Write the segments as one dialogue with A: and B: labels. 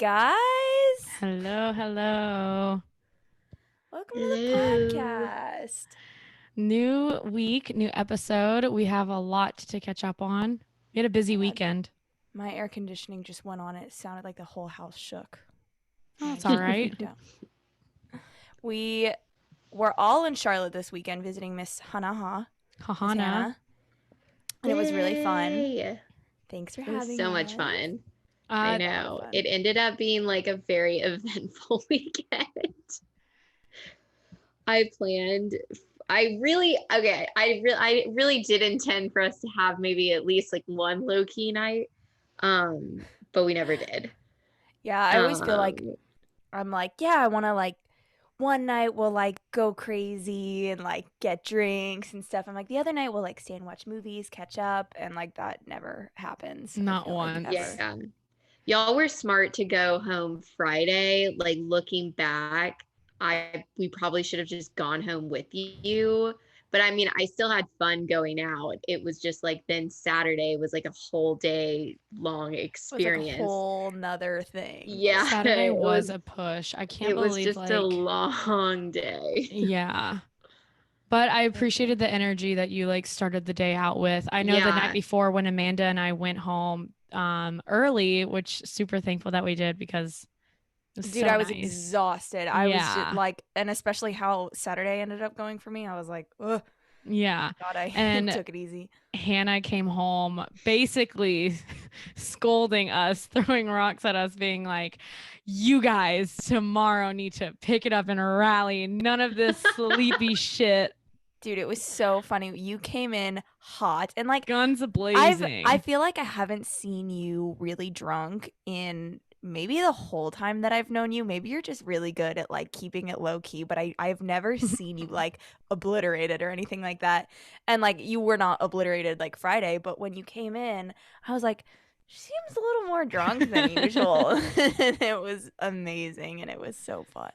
A: guys.
B: Hello, hello.
A: Welcome to the
C: Hello.
A: podcast.
B: New week, new episode. We have a lot to catch up on. We had a busy
A: God.
B: weekend.
A: My air conditioning just went on. It sounded like the whole house shook.
B: Oh,
A: I
B: that's
A: just
B: all right.
A: freaked out. We were all in Charlotte this weekend visiting Miss Hanaha. Miss
B: Hahana.
A: Hannah. And it was really fun.
C: Yay.
A: Thanks for
C: It was
A: having
C: so
A: us.
C: much fun. I
B: Uh,
C: know.
A: fun.
C: It ended up being like a very eventful weekend. I planned I really did intend for us to have maybe at least like one low-key night. But we never did.
A: Yeah, I always feel like
C: Um,
A: I'm like, yeah, I want to like one night we'll like go crazy and like get drinks and stuff. I'm like the other night we'll like stay and watch movies, catch up, and like that never happens. I
B: Not
A: feel like
B: once.
A: ever.
C: yeah. Y'all were smart to go home Friday. Like looking back, we probably should have just gone home with you. But I mean, I still had fun going out. It was just like then Saturday was like a whole day long
A: It was like a
C: experience.
A: whole nother thing.
C: Yeah,
B: Saturday was a push. I can't
C: it was
B: believe
C: just a
B: like
C: long day.
B: yeah. But I appreciated the energy that you like started the day out with. I know the night
C: Yeah,
B: before when Amanda and I went home early, which super thankful that we did because it was
A: Dude,
B: so
A: I was
B: nice.
A: exhausted. I was just
B: Yeah.
A: like, and especially how Saturday ended up going for me. I was like, ugh,
B: Yeah.
A: God, I
B: And
A: took it easy.
B: Hannah came home basically scolding us, throwing rocks at us, being like, you guys tomorrow need to pick it up and rally. None of this sleepy shit.
A: Dude, it was so funny. You came in hot and like
B: Guns blazing.
A: I feel like I haven't seen you really drunk in maybe the whole time that I've known you. Maybe you're just really good at like keeping it low key, but I've never seen you like obliterated or anything like that. And like you were not obliterated like Friday, but when you came in, I was like, she seems a little more drunk than usual. And it was amazing and it was so fun.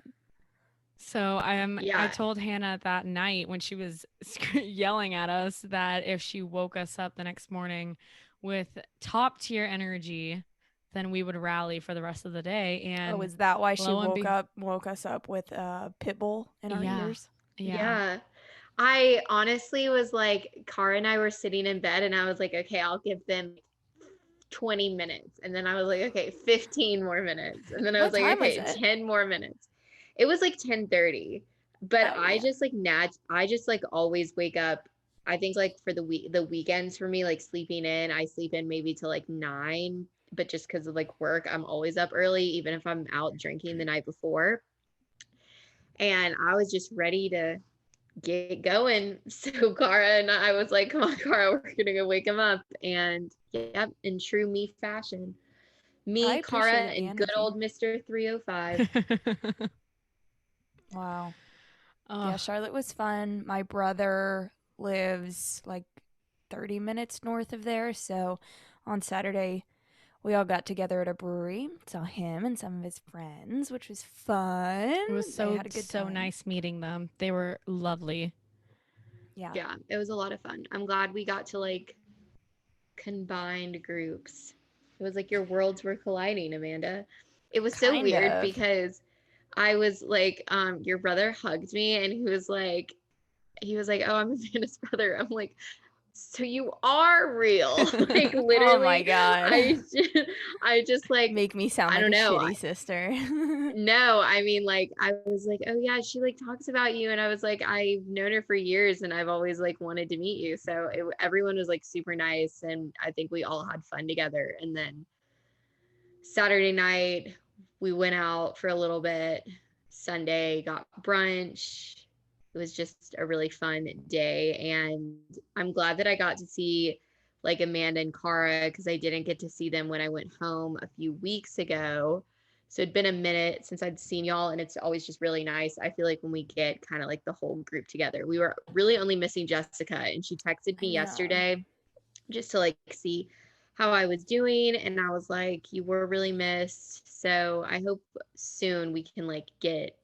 B: So I
C: yeah.
B: told Hannah that night when she was yelling at us that if she woke us up the next morning with top tier energy, then we would rally for the rest of the day. And
A: Oh, is that why she
B: lo and
A: woke us up with a pit bull in our
B: yeah,
A: ears?
B: yeah.
C: I honestly was like, Cara and I were sitting in bed and I was like, okay, I'll give them 20 minutes. And then I was like, okay, 15 more minutes. And then I was
A: What
C: like,
A: time was
C: okay,
A: it?
C: 10 more minutes. It was like 10:30. But
A: Oh,
C: I
A: yeah.
C: just like I just like always wake up. I think like for the weekends for me, like sleeping in, I sleep in maybe till like 9, but just because of like work, I'm always up early, even if I'm out drinking the night before. And I was just ready to get going. So Cara and I was like, come on, Cara, we're gonna go wake him up. And yep, in true me fashion.
A: I
C: Me, Cara,
A: appreciated the
C: and good
A: energy.
C: old Mr. 305.
A: Wow.
B: Oh,
A: Yeah, Charlotte was fun. My brother lives like 30 minutes north of there. So on Saturday, we all got together at a brewery, saw him and some of his friends, which was fun.
B: it was
A: They
B: so
A: had a good
B: so
A: time.
B: nice meeting them. They were lovely.
A: Yeah.
C: Yeah, it was a lot of fun. I'm glad we got to like combined groups. It was like your worlds were colliding, Amanda. It was so
A: Kind
C: weird
A: of.
C: because I was like, your brother hugged me and he was like, oh, I'm Amanda's brother. I'm like, so you are real. Like
A: Oh my
C: literally,
A: God.
C: I just like,
A: Make me sound
C: I
A: like
C: don't
A: a
C: know.
A: shitty sister.
C: No, I mean, like, I was like, oh yeah, she like talks about you. And I was like, I've known her for years and I've always like wanted to meet you. So everyone was like super nice. And I think we all had fun together. And then Saturday night, we went out for a little bit. Sunday, got brunch. It was just a really fun day. And I'm glad that I got to see like Amanda and Cara because I didn't get to see them when I went home a few weeks ago. So it'd been a minute since I'd seen y'all, and it's always just really nice. I feel like when we get kind of like the whole group together, we were really only missing Jessica, and she texted
A: I
C: me
A: know.
C: yesterday just to like see how I was doing. And I was like, you were really missed. So I hope soon we can like get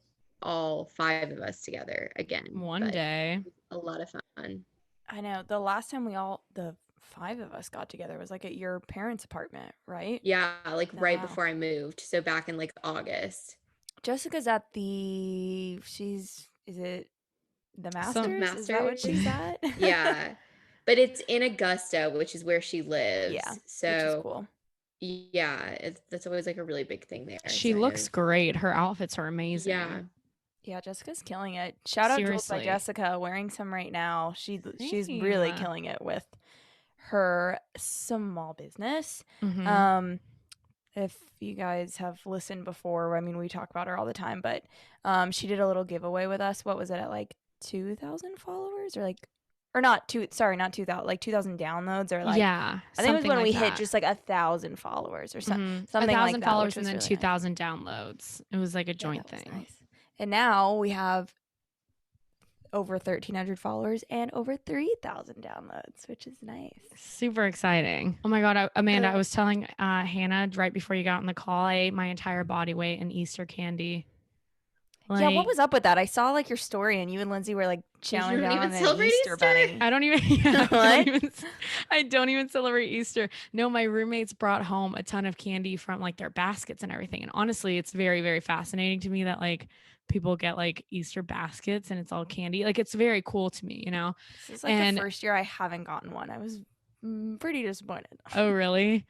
C: all 5 of us together again.
B: One
C: But
B: day.
C: a lot of fun.
A: I know. The last time the 5 of us got together. It was like at your parents' apartment, right?
C: Yeah, like right
A: Wow.
C: before I moved. So back in like August.
A: Jessica's at is it the
B: Some
A: Masters? Is that what
C: Masters.
A: she's at?
C: Yeah. But it's in Augusta, which is where she
A: Yeah,
C: lives.
A: which is
C: So
A: cool.
C: yeah, that's always like a really big thing there.
B: She
C: So I
B: looks
C: know.
B: great. Her outfits are amazing.
C: Yeah.
A: Yeah, Jessica's killing it. Shout out Jules by
B: Seriously.
A: Jessica, wearing some right now. She's really
B: Same.
A: killing it with her small business.
B: Mhm.
A: If you guys have listened before, I mean, we talk about her all the time, but she did a little giveaway with us. What was it, at like 2,000 followers, or like, or not two? Sorry, not 2,000, like 2,000 downloads, or like,
B: Yeah,
A: I think it was
B: something
A: when
B: like
A: we hit
B: that.
A: just like 1,000 followers or
B: Mhm.
A: something like
B: 1,000
A: that, which
B: followers and
A: was
B: then
A: really nice.
B: 2,000 downloads. It was like a
A: Yeah,
B: joint
A: that was
B: thing.
A: nice. And now we have over 1,300 followers and over 3,000 downloads, which is nice.
B: Super exciting. Oh my God, Amanda, I was telling Hannah right before you got on the call, I ate my entire body weight in Easter candy.
A: Yeah, what
B: Like,
A: was up with that? I saw like your story, and you and Lindsay were like
C: You
A: chowing
C: don't
A: down
C: even
A: on an
C: celebrate
A: Easter
C: Easter?
A: bunny.
B: I don't even, yeah,
A: What?
B: I don't even celebrate Easter. No, my roommates brought home a ton of candy from like their baskets and everything. And honestly, it's very, very fascinating to me that like people get like Easter baskets and it's all candy. Like it's very cool to me, you know?
A: This is like
B: And
A: the first year I haven't gotten one. I was pretty disappointed.
B: oh, really?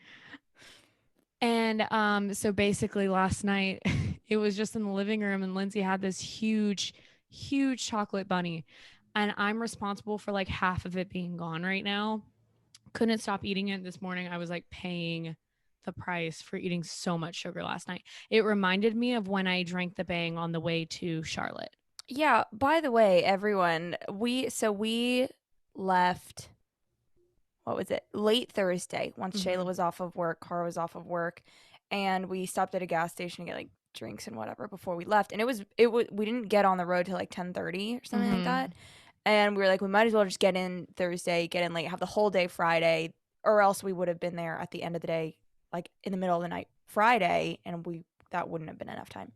B: And so basically last night it was just in the living room and Lindsay had this huge, huge chocolate bunny. And I'm responsible for like half of it being gone right now. Couldn't stop eating it this morning. I was like paying the price for eating so much sugar last night. It reminded me of when I drank the Bang on the way to Charlotte.
A: Yeah, by the way, everyone, we left, what was it? Late Thursday, once Shayla was off of work, Cara was off of work, and we stopped at a gas station to get like drinks and whatever before we left. And we didn't get on the road till like 10:30 or something like that. And we were like, we might as well just get in Thursday, get in late, have the whole day Friday, or else we would have been there at the end of the day, like in the middle of the night Friday, and that wouldn't have been enough time.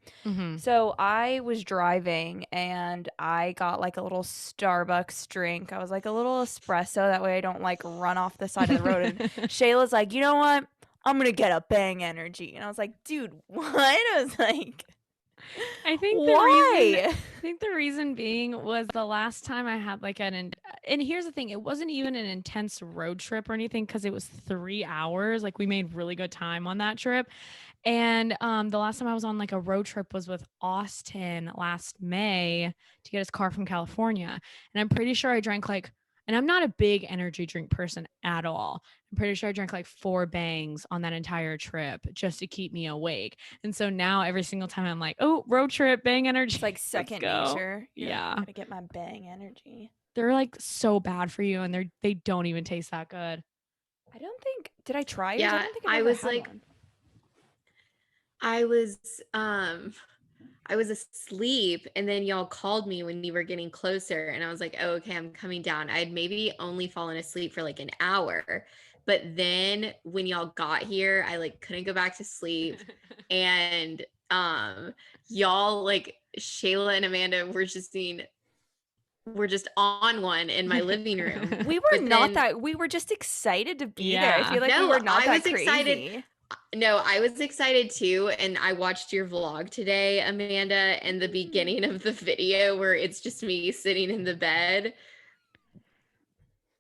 A: So I was driving and I got like a little Starbucks drink. I was like a little espresso. That way I don't like run off the side of the road. And Shayla's like, you know what? I'm going to get a Bang Energy. And I was like, dude, what? I was like,
B: I think
A: why?
B: the reason being was the last time I had like and here's the thing, it wasn't even an intense road trip or anything because it was 3 hours. Like we made really good time on that trip. And the last time I was on like a road trip was with Austin last May to get his car from California. And I'm pretty sure I drank like, and I'm not a big energy drink person at all. I'm pretty sure I drank like 4 Bangs on that entire trip just to keep me awake. And so now every single time I'm like, oh, road trip, Bang Energy.
A: It's like
B: Let's
A: second
B: go.
A: nature. You're
B: Yeah.
A: like, I gotta get my Bang Energy.
B: They're like so bad for you and they don't even taste that good.
A: I don't think, did I try yours?
C: Yeah,
A: I don't think I've
C: I
A: ever
C: was
A: had
C: like,
A: one.
C: I was asleep and then y'all called me when you were getting closer and I was like, oh, okay, I'm coming down. I had maybe only fallen asleep for like an hour. But then when y'all got here, I like couldn't go back to sleep. And y'all like Shayla and Amanda were just on one in my living room.
A: We were we were just excited to be there. I feel like we
C: No,
A: were not
C: I
A: that
C: was
A: crazy.
C: excited. No, I was excited too. And I watched your vlog today, Amanda, and the beginning of the video where it's just me sitting in the bed.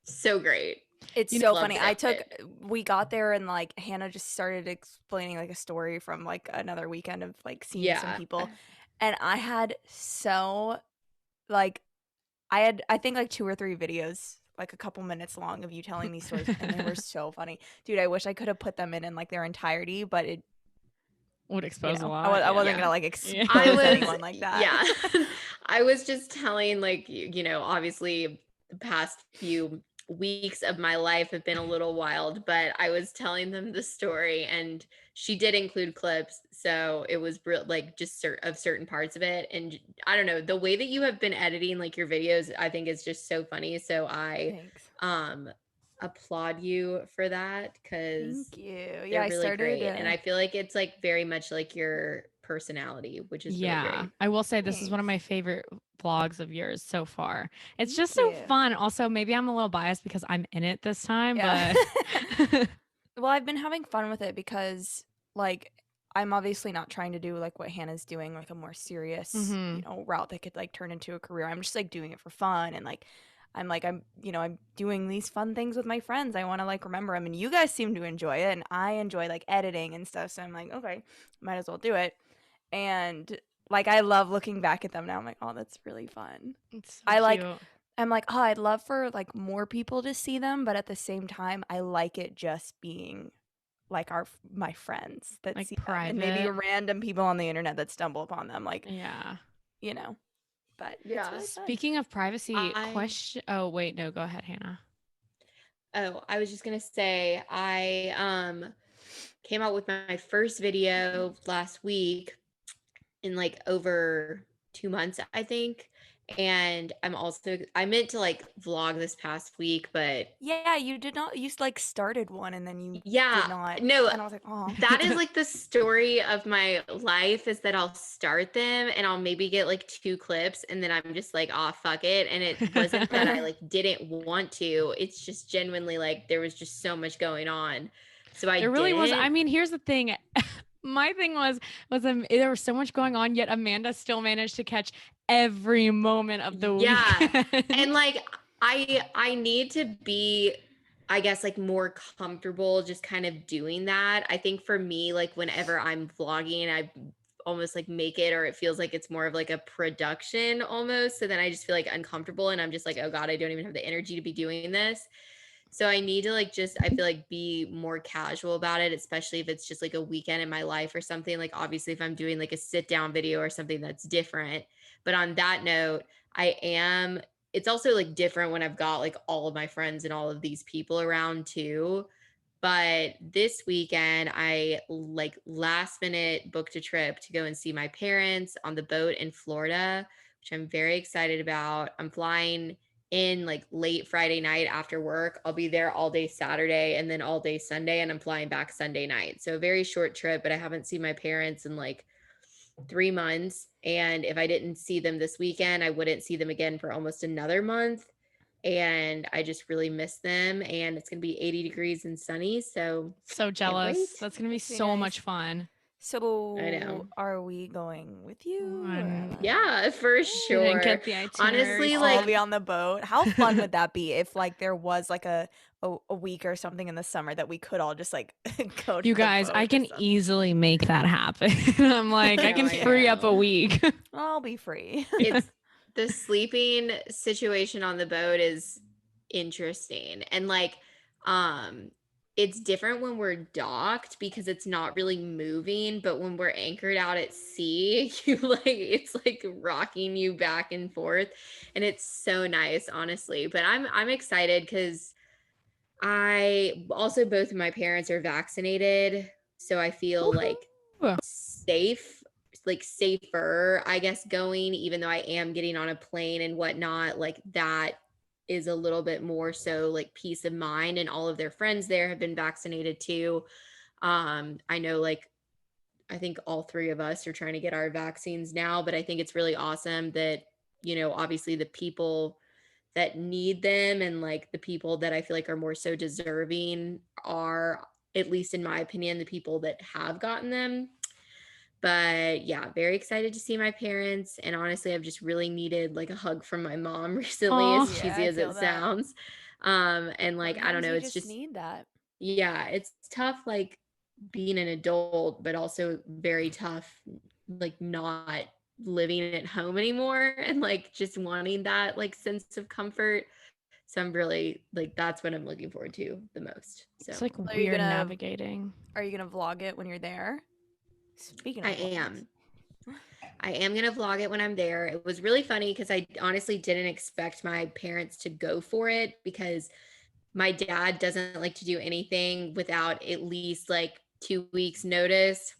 C: So great.
A: It's
C: You
A: so
C: loved
A: funny.
C: it.
A: We got there and like Hannah just started explaining like a story from like another weekend of like seeing some people. And I had I think like 2 or 3 videos like a couple minutes long of you telling these stories, and they were so funny. Dude, I wish I could have put them in like their entirety, but it
B: would expose a lot.
A: I wasn't gonna like expose anyone like that.
C: Yeah. I was just telling like, obviously the past few weeks of my life have been a little wild, but I was telling them the story and she did include clips. So it was like just of certain parts of it. And I don't know, the way that you have been editing like your videos, I think is just so funny. So
A: Thanks.
C: applaud you for that because
A: Thank you. Yeah,
C: they're
A: I
C: really
A: started
C: great. And I feel like it's like very much like your personality, which is really
B: Yeah,
C: great.
B: I will say this is one of my
A: Thanks.
B: favorite vlogs of yours so far. It's
A: Thank
B: just so
A: you.
B: fun. Also, maybe I'm a little biased because I'm in it this time,
A: Yeah.
B: but
A: Well, I've been having fun with it because, like, I'm obviously not trying to do like what Hannah's doing, like a more serious,
B: Mhm.
A: route that could like turn into a career. I'm just like doing it for fun and I'm doing these fun things with my friends. I want to like remember them, and you guys seem to enjoy it, and I enjoy like editing and stuff. So I'm like, okay, might as well do it. And like, I love looking back at them now. I'm like, oh, that's really fun.
B: It's so
A: I like
B: cute.
A: I'm like, oh, I'd love for like more people to see them, but at the same time, I like it just being like my friends that
B: Like
A: see them and maybe
B: private.
A: random people on the internet that stumble upon them, like,
B: Yeah.
A: you know. But it's
C: Yeah.
A: really fun.
B: Speaking of privacy,
C: I
B: question. Oh, wait, no, go ahead, Hannah.
C: Oh, I was just gonna say I came out with my first video last week in like over 2 months, I think. And I meant to like vlog this past week, but
A: Yeah, you did not. You like started one and then you
C: yeah,
A: did not.
C: no,
A: And I was like, oh,
C: that is like the story of my life is that I'll start them and I'll maybe get like 2 clips and then I'm just like, oh, fuck it. And it wasn't that I like didn't want to. It's just genuinely like there was just so much going on. So I
B: There really was. I
C: didn't.
B: mean, here's the thing. My thing was there was so much going on, yet Amanda still managed to catch every moment of the
C: Yeah.
B: weekend.
C: And like I need to be, I guess, like more comfortable just kind of doing that. I think for me, like whenever I'm vlogging, I almost like make it or it feels like it's more of like a production almost. So then I just feel like uncomfortable and I'm just like, oh God, I don't even have the energy to be doing this. So I need to like just I feel like be more casual about it, especially if it's just like a weekend in my life or something. Like obviously if I'm doing like a sit down video or something that's different. But on that note, I am it's also like different when I've got like all of my friends and all of these people around too. But this weekend, I like last minute booked a trip to go and see my parents on the boat in Florida, which I'm very excited about. I'm flying in like late Friday night after work. I'll be there all day Saturday and then all day Sunday, and I'm flying back Sunday night. So a very short trip, but I haven't seen my parents in like 3 months. And if I didn't see them this weekend, I wouldn't see them again for almost another month. And I just really miss them. And it's going to be 80 degrees and sunny. So
B: So
C: can't
B: jealous.
C: wait.
B: That's gonna be
A: that's be
B: so much
A: nice.
B: fun.
C: I
A: So,
C: know.
A: are we going with you or
B: And
A: what?
C: Yeah, for
B: she didn't
C: sure.
B: get the itinerary
C: Honestly,
A: All
C: like,
A: be
B: set.
A: on the boat. How fun would that be if like there was like a week or something in the summer that we could all just like go to
B: You
A: the
B: guys, I
A: boat or
B: can
A: something?
B: easily make that happen. I'm like, I
C: no,
B: can
C: I
A: Yeah.
B: free up a
C: know.
B: week.
A: I'll be free.
C: It's the sleeping situation on the boat is interesting. And like, um, it's different when we're docked because it's not really moving, but when we're anchored out at sea, you like it's like rocking you back and forth. And it's so nice, honestly. But I'm excited because I also both of my parents are vaccinated, so I feel like
B: Woohoo.
C: safe, like safer, I guess, going, even though I am getting on a plane and whatnot, like that is a little bit more so like peace of mind. And all of their friends there have been vaccinated too. I know like I think all three of us are trying to get our vaccines now, but I think it's really awesome that, obviously the people that need them and like the people that I feel like are more so deserving are, at least in my opinion, the people that have gotten them. But yeah, very excited to see my parents. And honestly, I've just really needed like a hug from my mom recently, as
B: Aw.
A: Yeah,
C: cheesy
A: I
C: as
A: feel
C: it
A: that.
C: sounds. And like, I don't
A: Sometimes
C: know,
A: you
C: it's
A: just
C: just,
A: need that.
C: yeah, it's tough, like being an adult, but also very tough, like not living at home anymore and like just wanting that like sense of comfort. So I'm really like, that's what I'm looking forward to the most.
B: It's
C: So
B: like
A: Are you
B: weird
A: gonna
B: navigating.
A: are you gonna vlog it when you're there? Speaking
C: I
A: of vlogs.
C: am. I am going to vlog it when I'm there. It was really funny because I honestly didn't expect my parents to go for it because my dad doesn't like to do anything without at least like 2 weeks notice.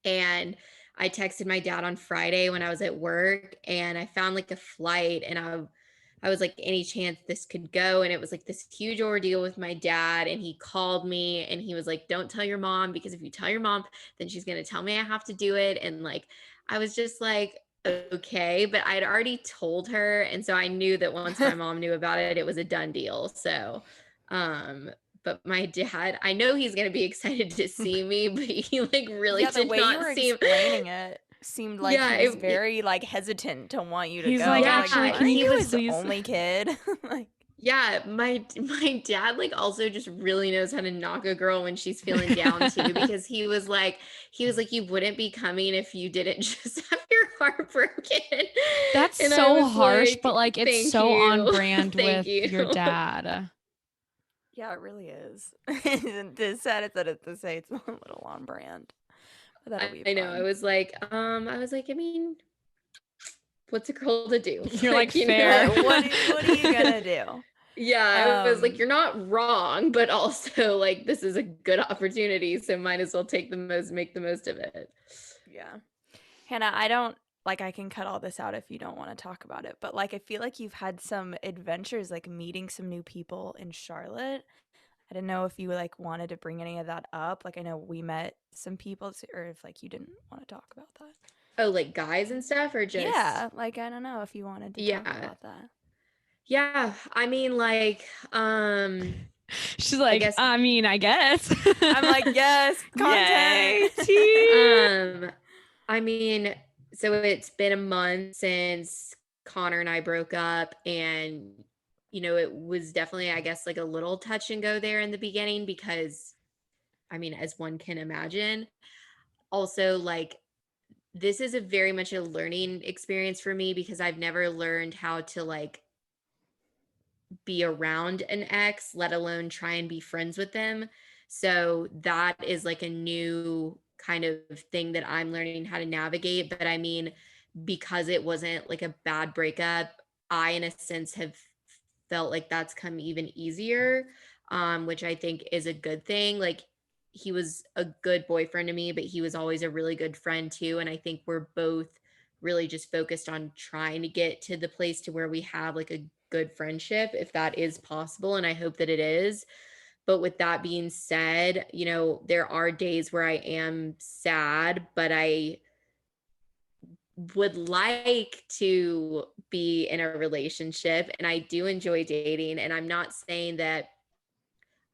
C: And I texted my dad on Friday when I was at work and I found like a flight and I was like, any chance this could go? And it was like this huge ordeal with my dad. And he called me and he was like, don't tell your mom, because if you tell your mom, then she's going to tell me I have to do it. And like, I was just like, okay. But I'd already told her. And so I knew that once my mom knew about it, it was a done deal. So, but my dad, I know he's going to be excited to see me, but he like really
A: Yeah, the
C: did
A: way you
C: not
A: were
C: seem.
A: explaining it seemed like
C: Yeah,
A: he was very like hesitant to want you to
B: He's
A: go.
B: like,
C: Yeah,
B: actually, can
A: aren't
B: you
A: you
C: was
A: his
B: please?
A: only kid? Like,
C: yeah, my dad like also just really knows how to knock a girl when she's feeling down too, because he was like you wouldn't be coming if you didn't just have your heart broken.
B: That's
C: And I
B: so
C: was
B: harsh,
C: like,
B: but like it's
C: thank
B: so on
C: you.
B: brand
C: Thank
B: with
C: you.
B: your dad.
A: yeah, it really is. It's sad to say it's a little on brand, but that'll be
C: I know.
A: fun.
C: I mean, what's a girl to do?
B: You're like,
C: You
B: fair.
C: know?
A: What are you gonna do?
C: Yeah, I was like,
A: Um,
C: you're not wrong, but also like this is a good opportunity, so might as well make the most of it.
A: yeah. Hannah, I don't like I can cut all this out if you don't want to talk about it, but like I feel like you've had some adventures like meeting some new people in Charlotte. I didn't know if you like wanted to bring any of that up. Like I know we met some people or if like you didn't want to talk about that.
C: Oh, like guys and stuff, or just
A: Yeah, like I don't know if you wanted to talk
C: yeah.
A: about that.
C: Yeah, I mean, like,
B: She's
C: I
B: like,
C: guess,
B: I mean, I guess.
A: I'm like, yes, content.
B: Yay, tea.
C: um, I mean, so it's been a month since Connor and I broke up, and it was definitely, I guess, like a little touch and go there in the beginning because, I mean, as one can imagine, also like this is a very much a learning experience for me because I've never learned how to like be around an ex, let alone try and be friends with them. So that is like a new kind of thing that I'm learning how to navigate. But I mean, because it wasn't like a bad breakup, I, in a sense, have felt like that's come even easier, which I think is a good thing. Like, he was a good boyfriend to me, but he was always a really good friend too. And I think we're both really just focused on trying to get to the place to where we have like a good friendship, if that is possible. And I hope that it is. But with that being said, there are days where I am sad, but I would like to be in a relationship and I do enjoy dating. And I'm not saying that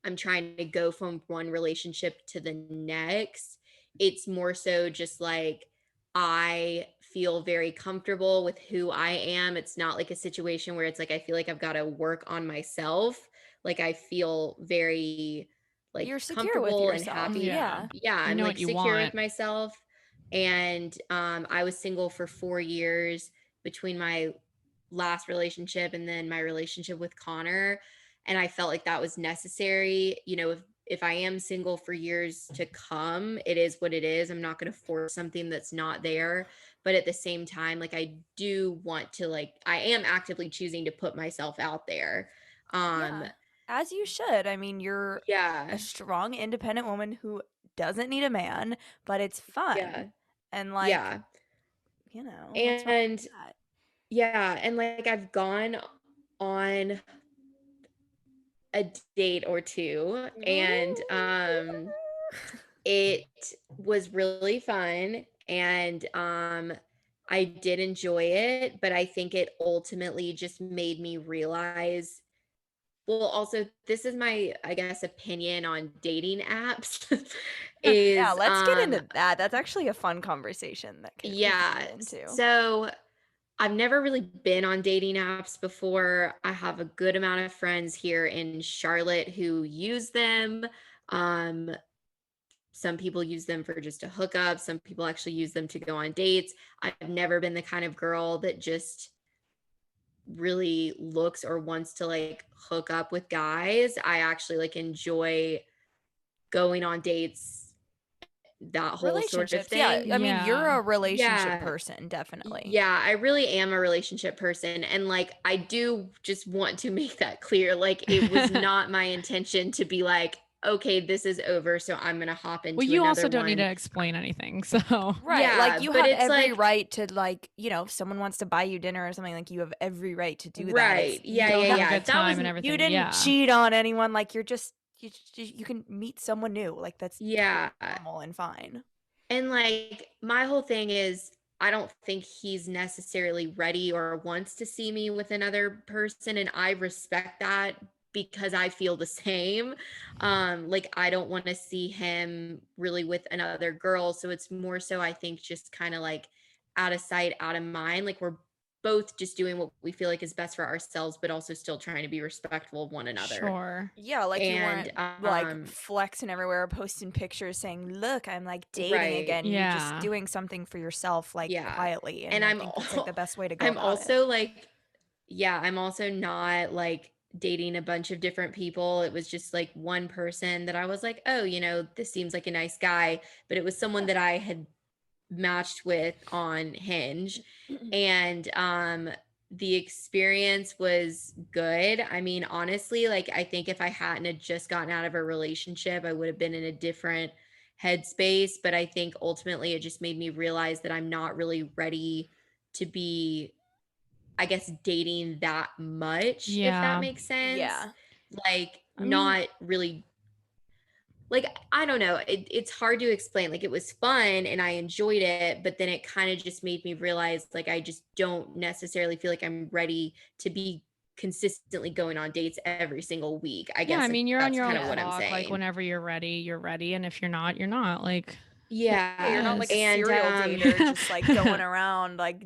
C: I'm trying to go from one relationship to the next. It's more so just like I feel very comfortable with who I am. It's not like a situation where it's like I feel like I've got to work on myself. Like I feel very like
A: You're secure with
C: comfortable and
A: yourself.
C: happy.
B: Yeah.
A: Yeah.
C: Yeah,
B: You
C: I'm
B: know
C: like
B: what you
C: secure with
B: want.
C: myself. And I was single for 4 years between my last relationship and then my relationship with Connor, and I felt like that was necessary. If I am single for years to come, it is what it is. I'm not going to force something that's not there, but at the same time, like I do want to, like I am actively choosing to put myself out there.
A: Yeah. As you should. I mean, you're a
C: Yeah.
A: strong, independent woman who doesn't need a man, but it's
C: Yeah.
A: fun. And like,
C: Yeah.
A: what's wrong
C: And
A: with that?
C: yeah, and like I've gone on a date or two, and it was really fun, and I did enjoy it, but I think it ultimately just made me realize, well, also this is my, I guess, opinion on dating apps
A: Yeah,
C: is
A: let's get into that. That's actually a fun conversation that we could
C: yeah.
A: get into.
C: So I've never really been on dating apps before. I have a good amount of friends here in Charlotte who use them. Um, some people use them for just a hookup. Some people actually use them to go on dates. I've never been the kind of girl that just really looks or wants to like hook up with guys. I actually like enjoy going on dates, that whole sort of
A: Relationships. Yeah.
C: thing.
A: I mean, you're
B: Yeah.
A: a relationship
C: Yeah.
A: person, definitely.
C: Yeah, I really am a relationship person. And like, I do just want to make that clear. Like, it was not my intention to be like, okay, this is over, so I'm gonna hop into
B: Well, you
C: another
B: also don't need
C: one.
B: to explain anything. So
A: Right.
C: Yeah,
A: Like you
C: but
A: have
C: it's
A: every
C: like,
A: right to like, if someone wants to buy you dinner or something, like you have every right to do that. It's
C: right.
A: you
C: Yeah,
B: go
C: yeah,
B: have a
C: yeah.
B: good
C: That was
B: time and
A: you
B: everything.
A: didn't
B: Yeah.
A: cheat on anyone. Like you're just you can meet someone new. Like that's totally
C: yeah.
A: normal and fine.
C: And like my whole thing is I don't think he's necessarily ready or wants to see me with another person, and I respect that because I feel the same. Like I don't want to see him really with another girl, so it's more so I think just kind of like out of sight, out of mind. Like we're both just doing what we feel like is best for ourselves, but also still trying to be respectful of one another.
B: Sure.
A: Yeah, like you
C: And
A: weren't like flexing everywhere, posting pictures saying, "Look, I'm like dating
C: right.
A: again." You're just
B: Yeah.
A: doing something for yourself, like
C: Yeah.
A: quietly,
C: And
A: and I think that's like the best way to go
C: I'm
A: about it.
C: also like, yeah, I'm also not like dating a bunch of different people. It was just like one person that I was like, oh, this seems like a nice guy. But it was someone that I had matched with on Hinge. And the experience was good. I mean, honestly, like I think if I hadn't had just gotten out of a relationship, I would have been in a different headspace. But I think ultimately it just made me realize that I'm not really ready to be, I guess, dating that much, if that
B: Yeah.
C: makes sense.
A: Yeah.
C: Like,
B: I mean,
C: not really, like, I don't know. It's hard to explain. Like, it was fun and I enjoyed it, but then it kind of just made me realize, like, I just don't necessarily feel like I'm ready to be consistently going on dates every single week. I
B: yeah, I
C: guess
B: mean, you're on
C: that's
B: your
C: kind
B: own
C: of what I'm
B: clock. Like
C: saying.
B: whenever you're ready, you're ready. And if you're not, you're not. Like it
A: Yeah, you're not
C: Yeah.
A: like a
B: is.
C: And
A: serial dater
B: Yeah.
A: just like going around like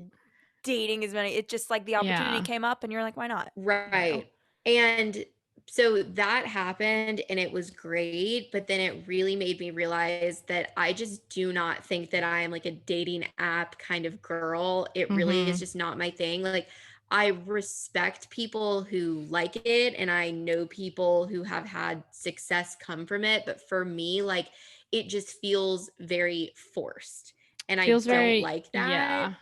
A: dating as many. It just like the opportunity
B: Yeah.
A: came up and you're like, why not?
C: right. And so that happened and it was great, but then it really made me realize that I just do not think that I am like a dating app kind of girl. It really is
B: Mm-hmm.
C: just not my thing. Like I respect people who like it and I know people who have had success come from it, but for me like it just feels very forced and I
B: Feels
C: don't
B: very,
C: like that.
B: yeah.
A: Yeah.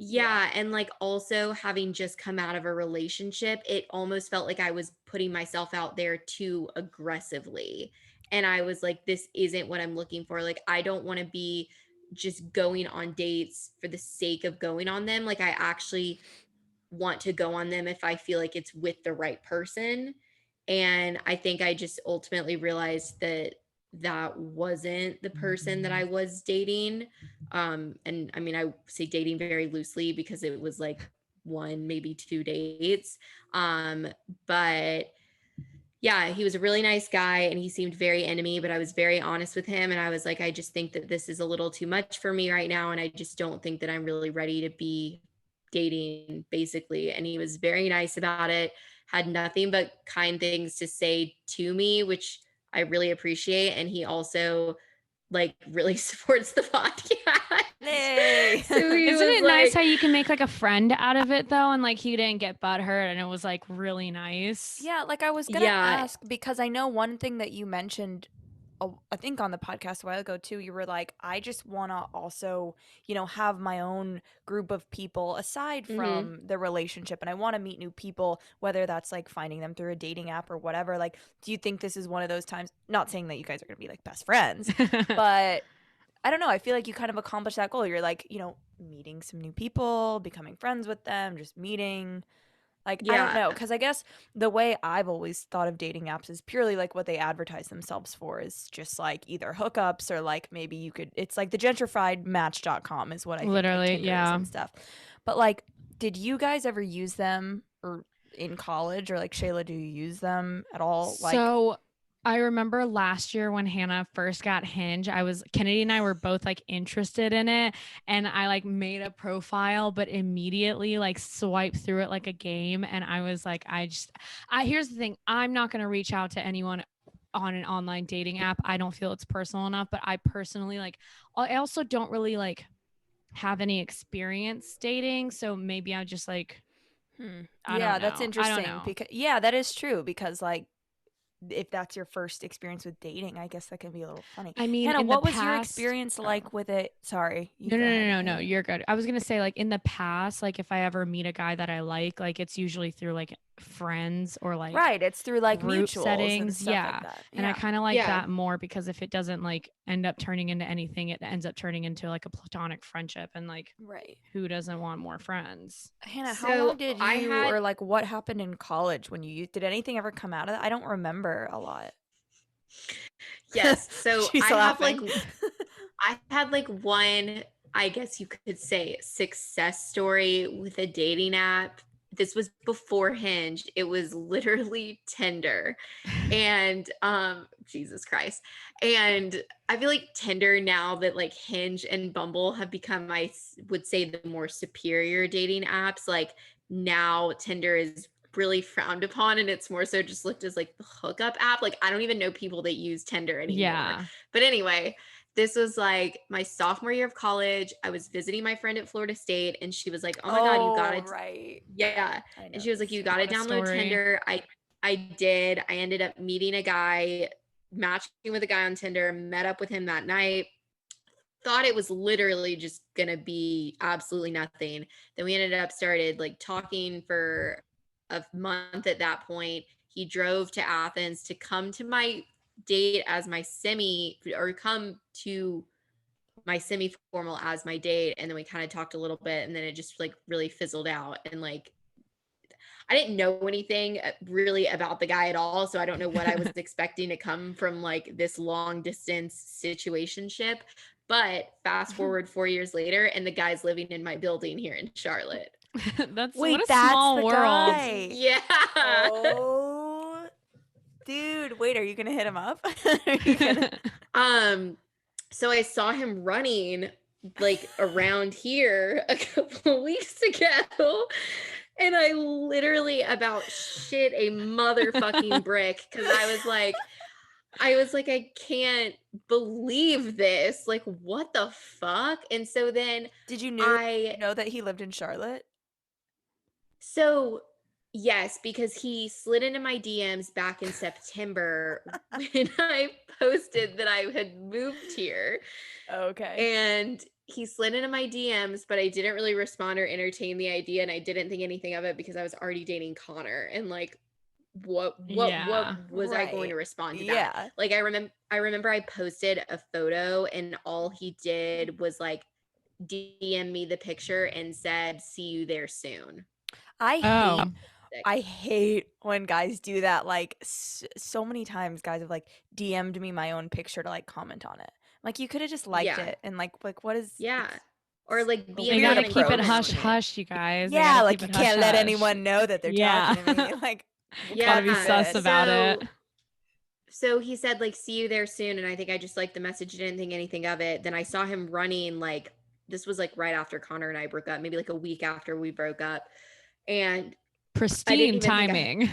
C: Yeah, and like also having just come out of a relationship, it almost felt like I was putting myself out there too aggressively. And I was like, this isn't what I'm looking for. Like, I don't want to be just going on dates for the sake of going on them. Like, I actually want to go on them if I feel like it's with the right person. And I think I just ultimately realized that that wasn't the person that I was dating. And I mean, I say dating very loosely because it was like one, maybe two dates. Um, but yeah, he was a really nice guy and he seemed very into me, but I was very honest with him. And I was like, I just think that this is a little too much for me right now. And I just don't think that I'm really ready to be dating, basically. And he was very nice about it, had nothing but kind things to say to me, which I really appreciate. And he also like really supports the podcast.
A: Hey.
C: So he
B: Isn't
C: was
B: it nice how
C: like,
B: you can make like a friend out of it though? And like he didn't get butthurt and it was like really nice.
A: Yeah, like I was gonna
C: yeah,
A: ask because I know one thing that you mentioned, I think on the podcast a while ago too. You were like, I just want to also, have my own group of people aside
C: mm-hmm,
A: from the relationship, and I want to meet new people, whether that's like finding them through a dating app or whatever. Like, do you think this is one of those times? Not saying that you guys are gonna be like best friends, but I don't know. I feel like you kind of accomplished that goal. You're like, meeting some new people, becoming friends with them, just meeting. Like, I don't
C: yeah,
A: know, because I guess the way I've always thought of dating apps is purely like what they advertise themselves for is just like either hookups or like maybe it's like the gentrified match.com is what I think like
B: Literally,
A: Tinder is
B: yeah.
A: and stuff. But like, did you guys ever use them or in college or like Shayla, do you use them at all? Like,
B: So I remember last year when Hannah first got Hinge, Kennedy and I were both like interested in it. And I like made a profile, but immediately like swiped through it like a game. And I was like, here's the thing. I'm not going to reach out to anyone on an online dating app. I don't feel it's personal enough, but I personally like, I also don't really like have any experience dating. So maybe I just like, I don't
A: yeah, that's
B: know. I don't
A: interesting
B: know.
A: because yeah, that is true because like if that's your first experience with dating, I guess that can be a little funny.
B: I mean,
A: Hannah,
B: in the
A: what was your
B: past,
A: experience
B: oh.
A: like with it? Sorry, you
B: No, no,
A: go
B: no,
A: ahead.
B: no, no, you're good. I was gonna say, like, in the past, like, if I ever meet a guy that I like, it's usually through like friends or like
A: Right. It's through like
B: group
A: mutuals and
B: settings.
A: stuff
B: Yeah.
A: like that.
B: And I
A: Yeah.
B: kind of like
C: Yeah.
B: that more because if it doesn't like end up turning into anything, it ends up turning into like a platonic friendship, and like
A: Right.
B: who doesn't want more friends?
A: Hannah, how
C: So
A: long did
C: I
A: you
C: had-
A: or like what happened in college when you did anything ever come out of that? I don't remember a lot.
C: Yes. So
A: She's
C: I have like
A: laughing.
C: I had like one, I guess you could say, success story with a dating app. This was before Hinge. It was literally Tinder. And Jesus Christ. And I feel like Tinder, now that like Hinge and Bumble have become, would say, the more superior dating apps, like now Tinder is really frowned upon, and it's more so just looked as like the hookup app. Like I don't even know people that use Tinder anymore.
B: Yeah.
C: But anyway, this was like my sophomore year of college. I was visiting my friend at Florida State, and she was like, "Oh my God, you got it."
A: Right.
C: Yeah.
A: I know
C: And she was like,
A: this
C: "You
A: story.
C: got to
B: What a
C: download
B: story.
C: Tinder." I did. I ended up meeting a guy, matching with a guy on Tinder, met up with him that night. Thought it was literally just gonna be absolutely nothing. Then we ended up started like talking for a month at that point. He drove to Athens to come to my date as my come to my semi formal as my date. And then we kind of talked a little bit, and then it just like really fizzled out. And like I didn't know anything really about the guy at all, so I don't know what I was expecting to come from like this long distance situationship. But fast forward 4 years later, and the guy's living in my building here in Charlotte.
B: That's
A: Wait,
B: what a
A: that's
B: small
A: the
B: world.
A: guy.
C: Yeah.
A: Oh, dude. Wait, are you gonna hit him up? Are you gonna-
C: So I saw him running like around here a couple of weeks ago. And I literally about shit a motherfucking brick, because I was like, I can't believe this. Like, what the fuck? And so then
A: Did you
C: I,
A: know that he lived in Charlotte?
C: so yes, because he slid into my DMs back in September when I posted that I had moved here.
A: Okay.
C: And he slid into my DMs, but I didn't really respond or entertain the idea, and I didn't think anything of it because I was already dating Connor. And like, what
B: Yeah.
C: was I going
A: Right.
C: to respond to that?
A: Yeah.
C: Like I remember I posted a photo, and all he did was like DM me the picture and said, "See you there soon."
A: I
B: Oh.
A: hate when guys do that. Like so many times guys have like DM'd me my own picture to like comment on it. Like you could have just liked
C: Yeah.
A: it and like what is
C: Yeah.
A: it's-
C: Or like
A: a
C: be
B: They
C: in
A: weird
B: gotta
C: the
B: keep it
A: approach.
B: hush
C: on it.
B: hush, you guys. They
A: Yeah,
B: gotta
A: like
B: keep
A: you
B: it hush
A: can't let
B: hush.
A: anyone know that they're
B: Yeah.
A: talking to me. Like what
C: Yeah.
B: Gotta be
A: is
B: sus
A: this?
B: about it.
C: So he said like, "See you there soon," and I think I just liked the message, didn't think anything of it. Then I saw him running, like this was like right after Connor and I broke up, maybe like a week after we broke up. And
B: Pristine
C: even think
B: timing.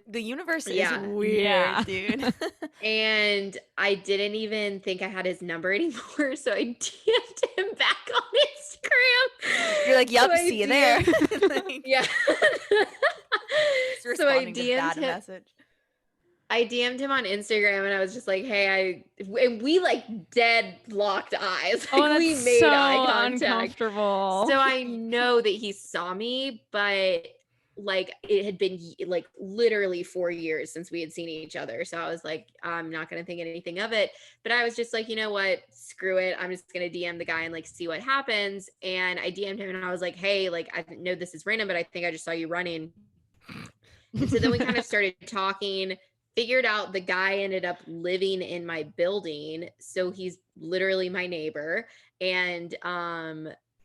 A: The universe
C: Yeah.
A: is weird,
B: Yeah.
A: dude.
C: and I didn't even think I had his number anymore, so I DM'd him back on Instagram.
A: You're like, "Yup,
C: So I
A: see you there."
C: DM'd
A: Like,
C: Yeah.
A: just
C: So I
A: responding to
C: DM'd
A: that
C: him.
A: message.
C: I DM'd him on Instagram, and I was just like, "Hey, and we like dead locked eyes.
B: Oh,
C: Like
B: that's
C: we made
B: so
C: eye contact.
B: uncomfortable.
C: So I know that he saw me, but like it had been like literally 4 years since we had seen each other. So I was like, I'm not going to think anything of it. But I was just like, you know what? Screw it. I'm just going to DM the guy and like see what happens. And I DM'd him, and I was like, hey, like I know this is random, but I think I just saw you running. And so then we kind of started talking, figured out the guy ended up living in my building. So he's literally my neighbor. And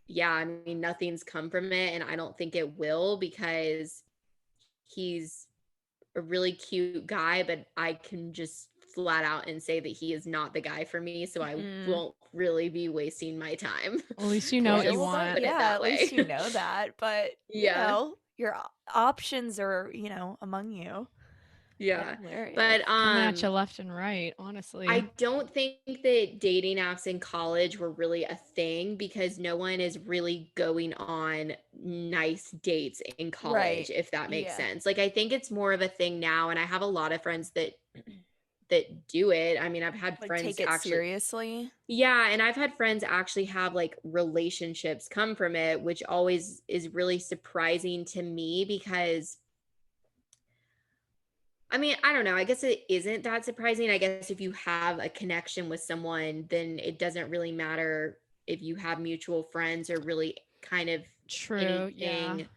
C: yeah, I mean, nothing's come from it, and I don't think it will, because he's a really cute guy, but I can just flat out and say that he is not the guy for me, so I won't really be wasting my time.
B: At least you know what you
A: Well,
B: want.
C: Put it
A: yeah,
C: that
A: at least
C: way.
A: you know that. But
C: Yeah.
A: you know, your options are, among you.
C: Yeah.
A: Hilarious.
C: But
B: Coming at you left and right, honestly.
C: I don't think that dating apps in college were really a thing, because no one is really going on nice dates in college,
A: Right.
C: if that makes
A: Yeah.
C: sense. Like I think it's more of a thing now, and I have a lot of friends that do it. I mean, I've had
A: Like
C: friends
A: take it
C: actually.
A: seriously.
C: Yeah, and I've had friends actually have like relationships come from it, which always is really surprising to me, because I mean, I don't know. I guess it isn't that surprising. I guess if you have a connection with someone, then it doesn't really matter if you have mutual friends or really kind of
B: True. Yeah.
C: anything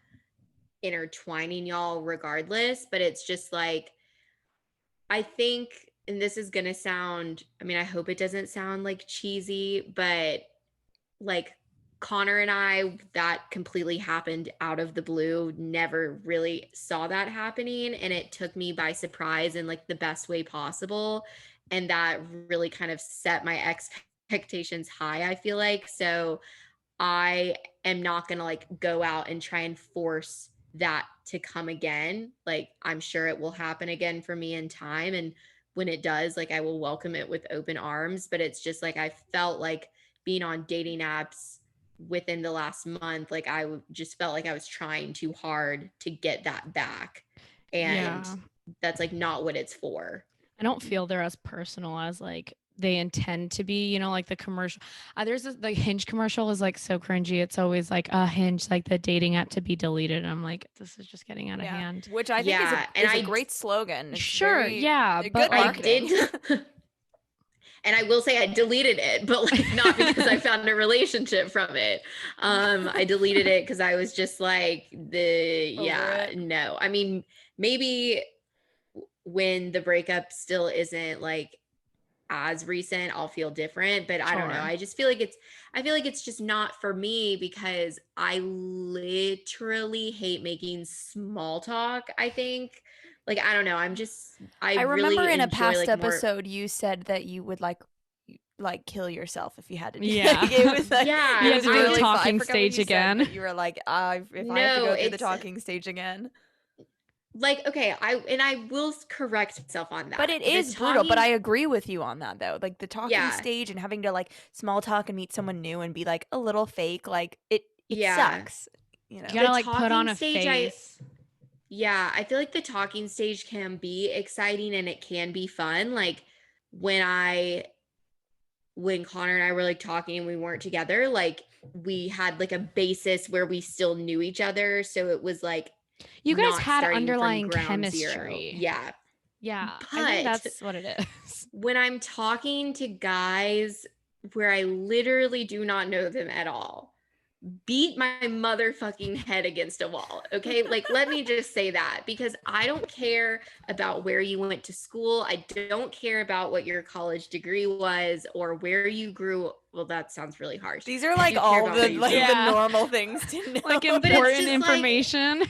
C: intertwining y'all regardless. But it's just like, I think, and this is going to sound, I mean, I hope it doesn't sound like cheesy, but like Connor and I, that completely happened out of the blue. Never really saw that happening. And it took me by surprise in like the best way possible. And that really kind of set my expectations high, I feel like. So I am not going to like go out and try and force that to come again. Like, I'm sure it will happen again for me in time. And when it does, like, I will welcome it with open arms. But it's just like, I felt like being on dating apps within the last month, like, just felt like I was trying too hard to get that back. And
B: Yeah.
C: that's like not what it's for.
B: I don't feel they're as personal as like they intend to be, you know, like the commercial. There's this, the Hinge commercial is like so cringy. It's always like a Hinge, like the dating app to be deleted. And I'm like, this is just getting out of hand.
A: Which I think is
C: Yeah. And
A: a great slogan. It's
B: Sure, yeah,
A: good
B: but
C: I
B: like,
A: marketing.
C: did. And I will say I deleted it, but like not because I found a relationship from it. I deleted it because I was just like no. I mean, maybe when the breakup still isn't like as recent, I'll feel different, but I don't know.
B: sure.
C: I just feel like it's just not for me because I literally hate making small talk, I think. Like, I don't know. I
A: I remember
C: really
A: in a
C: enjoy
A: past
C: like more.
A: episode you said that you would like kill yourself if you had to do
B: Yeah.
A: it was like,
C: Yeah,
B: You
A: it
B: have
A: was
B: to do the
A: really fun. I
B: talking
A: forgot what
B: stage
A: you said,
B: again.
A: but you were like, if I have to
C: No,
A: go through the
C: it's
A: talking stage again.
C: like, okay, I will correct myself on that.
A: But it
C: The
A: is brutal. But
C: talking,
A: I agree with you on that though. Like the talking
C: yeah,
A: stage and having to like small talk and meet someone new and be like a little fake, like it
C: yeah.
A: sucks. You
B: You
A: know.
B: gotta
C: The
B: like put on
C: talking
B: a
C: stage,
B: face.
C: yeah, I feel like the talking stage can be exciting and it can be fun. Like when I when Connor and I were like talking and we weren't together, like we had like a basis where we still knew each other. So it was like
B: You guys
C: not
B: had
C: starting from
B: underlying
C: ground zero.
B: chemistry.
C: Yeah.
B: Yeah, I think
C: But
B: that's what it is.
C: when I'm talking to guys where I literally do not know them at all, beat my motherfucking head against a wall. Okay. Like, let me just say that because I don't care about where you went to school. I don't care about what your college degree was or where you grew. Well, that sounds really harsh.
A: These are
C: I
A: like
C: do care
A: all
C: about
A: the
C: where you grew up.
A: the normal things to know.
B: Like
C: it's
B: important
C: just like,
B: information.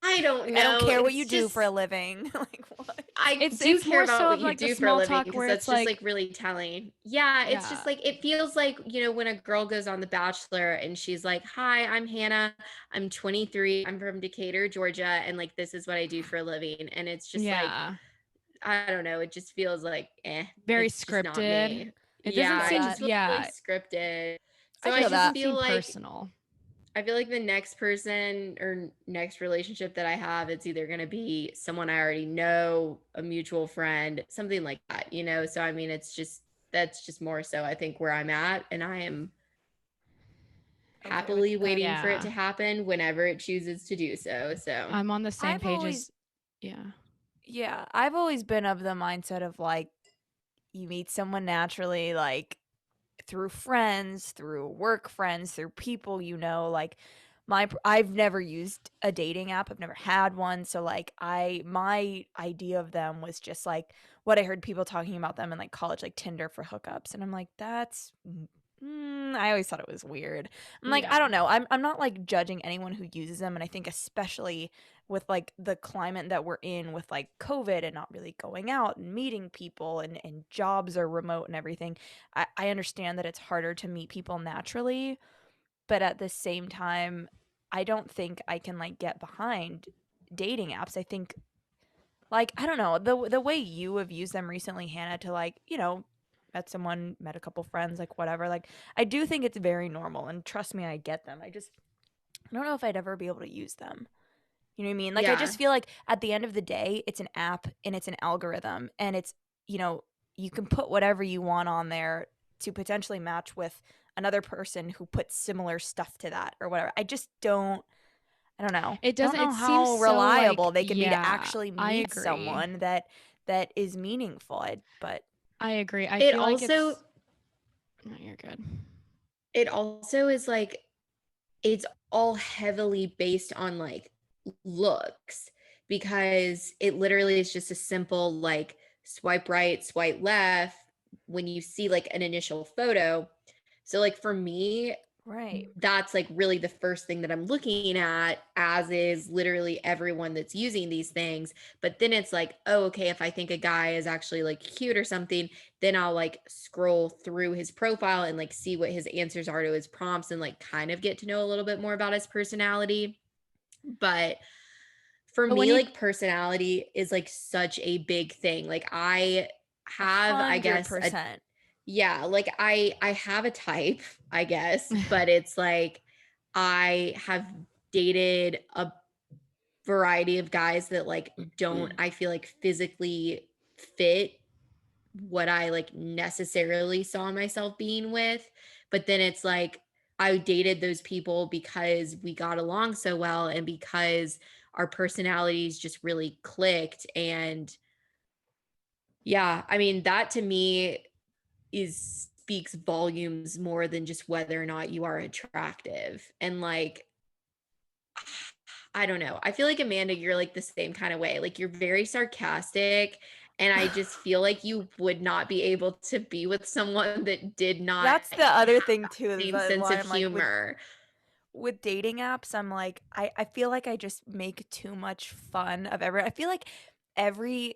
C: I don't know.
A: I don't care what you
C: It's
A: do
C: just,
A: for a living. Like what?
C: I
B: It
C: do
B: seems
C: care
B: more
C: about
B: so
C: what
B: of
C: you
B: like the
C: do for a
B: small
C: living
B: talk
C: because
B: where
C: that's
B: it's
C: just like
B: like,
C: really telling. Yeah, it's just
B: yeah,
C: like it feels like, when a girl goes on The Bachelor and she's like, "Hi, I'm Hannah. I'm 23. I'm from Decatur, Georgia, and like this is what I do for a living." And it's just like,
B: yeah,
C: I don't know, it just feels like
B: very
C: it's just not
B: scripted.
C: me.
B: It doesn't
C: Yeah, it
B: seem,
C: just
A: That.
C: feels really
B: yeah,
C: scripted.
A: I
C: So I
B: it
A: feel
C: just
A: that.
B: doesn't
C: feel
B: seem
C: like
B: personal.
C: the next person or next relationship that I have, it's either going to be someone I already know, a mutual friend, something like that. So, I mean, that's just more so, I think, where I'm at. And I am
A: Okay with
C: happily
A: that.
C: waiting for it
B: Yeah,
C: to happen whenever it chooses to do so. So,
B: I'm on the same
A: I've
B: page
A: always
B: as, yeah,
A: I've always been of the mindset of like you meet someone naturally, like through friends, through work friends, through people you know. Like I've never used a dating app. I've never had one. So like my idea of them was just like what I heard people talking about them in like college, like Tinder for hookups, and I'm like that's. I always thought it was weird. I'm like, I
B: yeah,
A: don't know. I'm not like judging anyone who uses them, and I think especially with like the climate that we're in with like COVID and not really going out and meeting people and jobs are remote and everything. I understand that it's harder to meet people naturally, but at the same time, I don't think I can like get behind dating apps. I think like I don't know, the way you have used them recently, Hannah, to like, met someone, met a couple friends, like whatever. Like I do think it's very normal and trust me, I get them. I don't know if I'd ever be able to use them. You know what I mean? Like I
C: yeah.
A: just feel like at the end of the day, it's an app and it's an algorithm and it's, you can put whatever you want on there to potentially match with another person who puts similar stuff to that or whatever. I don't know.
B: It
A: I don't
B: doesn't.
A: know
B: It seems
A: how
B: so like,
A: reliable they can be to
B: yeah,
A: actually
B: I
A: meet
B: agree.
A: someone that is meaningful. But
B: I agree. I
C: It
B: feel like
C: also
B: it's. No, you're good.
C: it also is like it's all heavily based on like looks because it literally is just a simple like swipe right, swipe left when you see like an initial photo. So like for me,
A: right.
C: that's like really the first thing that I'm looking at, as is literally everyone that's using these things. But then it's like, oh, okay, if I think a guy is actually like cute or something, then I'll like scroll through his profile and like see what his answers are to his prompts and like kind of get to know a little bit more about his personality. But for
B: But when
C: me,
B: you
C: like personality is like such a big thing. Like I have, I guess, a
A: 100%.
C: yeah, like I have a type, I guess, but it's like I have dated a variety of guys that like don't I feel like physically fit what I like necessarily saw myself being with. But then it's like I dated those people because we got along so well and because our personalities just really clicked. And yeah, I mean, that to me is speaks volumes more than just whether or not you are attractive. And like I don't know. I feel like Amanda, you're like the same kind of way. Like you're very sarcastic. And I just feel like you would not be able to be with someone that did not
A: That's the
C: have
A: other thing too,
C: the
A: is
C: same
A: that
C: sense
A: why
C: of
A: I'm like
C: humor.
A: with dating apps, I'm like I feel like I just make too much fun of I feel like every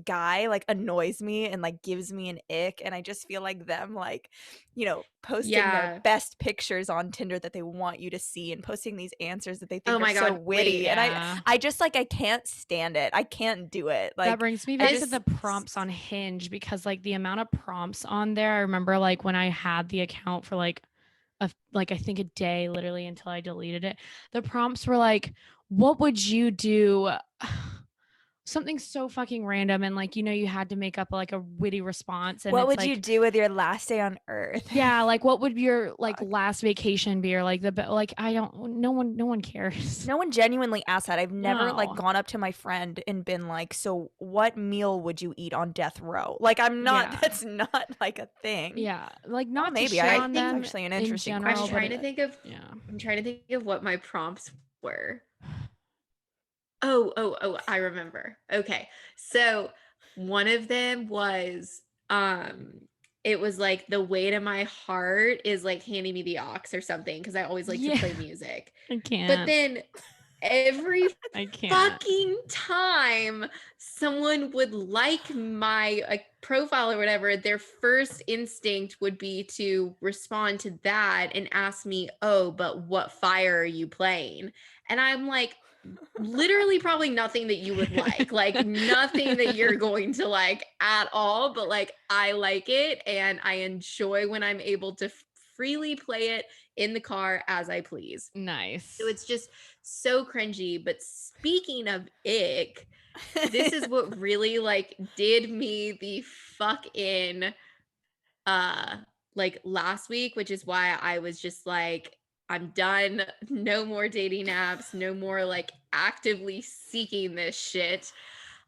A: guy like annoys me and like gives me an ick, and I just feel like them like, posting their
C: Yeah.
A: best pictures on Tinder that they want you to see and posting these answers that they
C: Oh
A: think are
C: my
A: so
C: God.
A: witty,
C: Wait.
A: and
B: yeah.
A: I just like I can't stand it. I can't do it.
B: That
A: Like
B: brings me
A: I
B: back to
A: just
B: the prompts on Hinge because like the amount of prompts on there, I remember like when I had the account for like I think a day literally until I deleted it. The prompts were like, what would you do? Something so fucking random, and like you had to make up like a witty response, and
A: what
B: it's
A: would you
B: like,
A: do with your last day on earth?
B: yeah, like what would your like
A: Fuck.
B: last vacation be, or like like I don't, no one cares.
A: No one genuinely asked that. I've never like
B: No.
A: gone up to my friend and been like, "So, what meal would you eat on death row?" Like I'm not
B: Yeah.
A: that's not like a thing.
B: Yeah, like
A: Well,
B: not to
A: maybe
B: shit
C: I
B: on
C: think
A: that's
B: them
A: actually an
B: in
A: interesting
B: general,
C: I'm
B: but
C: trying
A: question.
C: to think of
B: yeah.
C: I'm trying to think of what my prompts were. Oh, I remember. Okay. So one of them was it was like the weight of my heart is like handing me the aux or something because I always like to
B: Yeah,
C: play music.
B: I
C: But
B: can't.
C: then every
B: I can't.
C: fucking time someone would like my profile or whatever, their first instinct would be to respond to that and ask me, "Oh, but what fire are you playing?" And I'm like, literally probably nothing that you would like nothing that you're going to like at all, but like I like it and I enjoy when I'm able to freely play it in the car as I please. So
B: Nice.
C: it's just so cringy. But speaking of ick, this is what really like did me the fuck in uh like last week, which is why I was just like, I'm done. No more dating apps, no more like actively seeking this shit.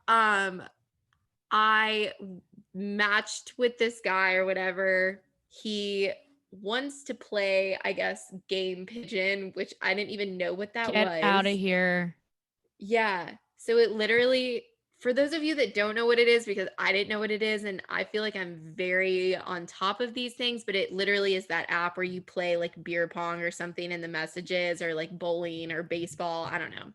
C: Um I matched with this guy or whatever. He wants to play, I guess, game pigeon, which I didn't even know what that
B: Get out of
C: was.
B: here.
C: Yeah. So it literally, for those of you that don't know what it is, because I didn't know what it is, and I feel like I'm very on top of these things, but it literally is that app where you play like beer pong or something in the messages, or like bowling or baseball. I don't know.